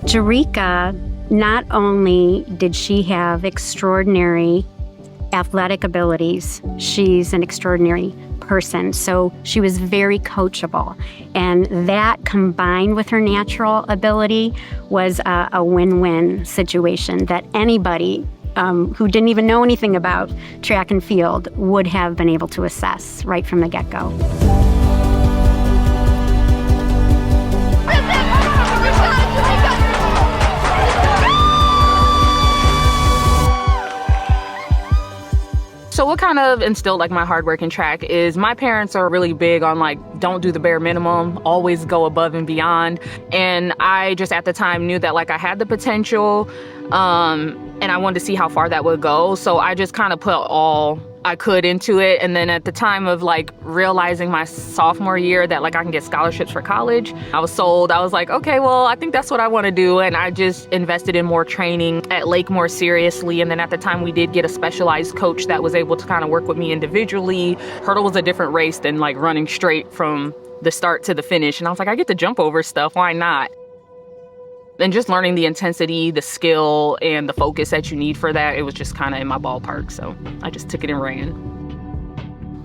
Jerika, not only did she have extraordinary athletic abilities, she's an extraordinary person. So she was very coachable. And that combined with her natural ability was a win-win situation that anybody who didn't even know anything about track and field would have been able to assess right from the get-go. So what kind of instilled like my hard work in track is my parents are really big on like, don't do the bare minimum, always go above and beyond. And I just at the time knew that like I had the potential and I wanted to see how far that would go. So I just kind of put all I could into it. And then at the time of like realizing my sophomore year that like I can get scholarships for college, I was sold. I was like, okay, well, I think that's what I want to do. And I just invested in more training at Lake more seriously. And then at the time we did get a specialized coach that was able to kind of work with me individually. Hurdle was a different race than like running straight from the start to the finish. And I was like, I get to jump over stuff. Why not? And just learning the intensity, the skill, and the focus that you need for that, it was just kind of in my ballpark. So I just took it and ran.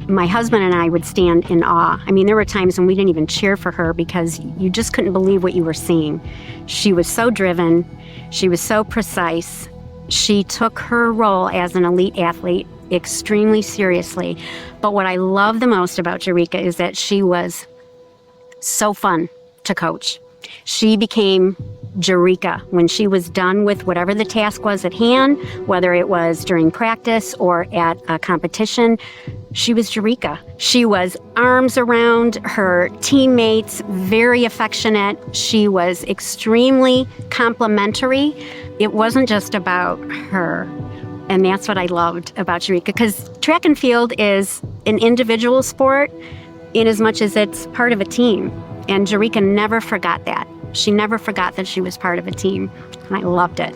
My husband and I would stand in awe. I mean, there were times when we didn't even cheer for her because you just couldn't believe what you were seeing. She was so driven. She was so precise. She took her role as an elite athlete extremely seriously. But what I love the most about Jerika is that she was so fun to coach. She became Jerika when she was done with whatever the task was at hand, whether it was during practice or at a competition. She was Jerika. She was arms around her teammates, very affectionate. She was extremely complimentary. It wasn't just about her. And that's what I loved about Jerika, because track and field is an individual sport in as much as it's part of a team. And Jerika never forgot that. She never forgot that she was part of a team, and I loved it.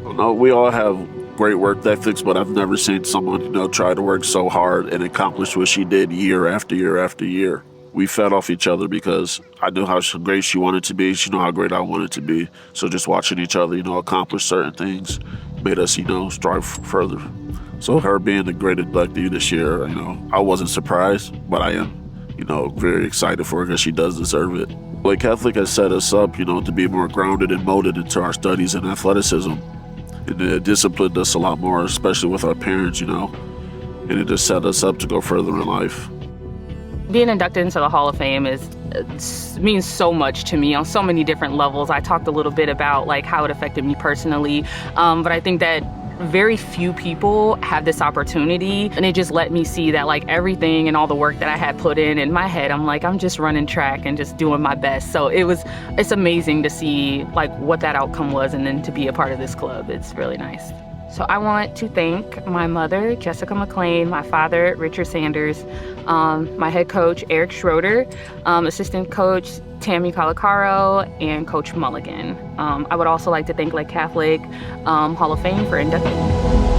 No, we all have great work ethics, but I've never seen someone, try to work so hard and accomplish what she did year after year after year. We fed off each other because I knew how great she wanted to be. She knew how great I wanted to be. So just watching each other, accomplish certain things made us, strive further. So her being the great inductee this year, I wasn't surprised, but I am, very excited for her because she does deserve it. Lake Catholic has set us up, to be more grounded and molded into our studies and athleticism. And it disciplined us a lot more, especially with our parents, and it just set us up to go further in life. Being inducted into the Hall of Fame means so much to me on so many different levels. I talked a little bit about like how it affected me personally, but I think that very few people have this opportunity, and it just let me see that like everything and all the work that I had put in my head, I'm like, I'm just running track and just doing my best. So it's amazing to see like what that outcome was, and then to be a part of this club. It's really nice. So I want to thank my mother, Jessica McLean, my father, Richard Sanders, my head coach, Eric Schroeder, assistant coach, Tammy Calicaro, and Coach Mulligan. I would also like to thank Lake Catholic Hall of Fame for inducting me.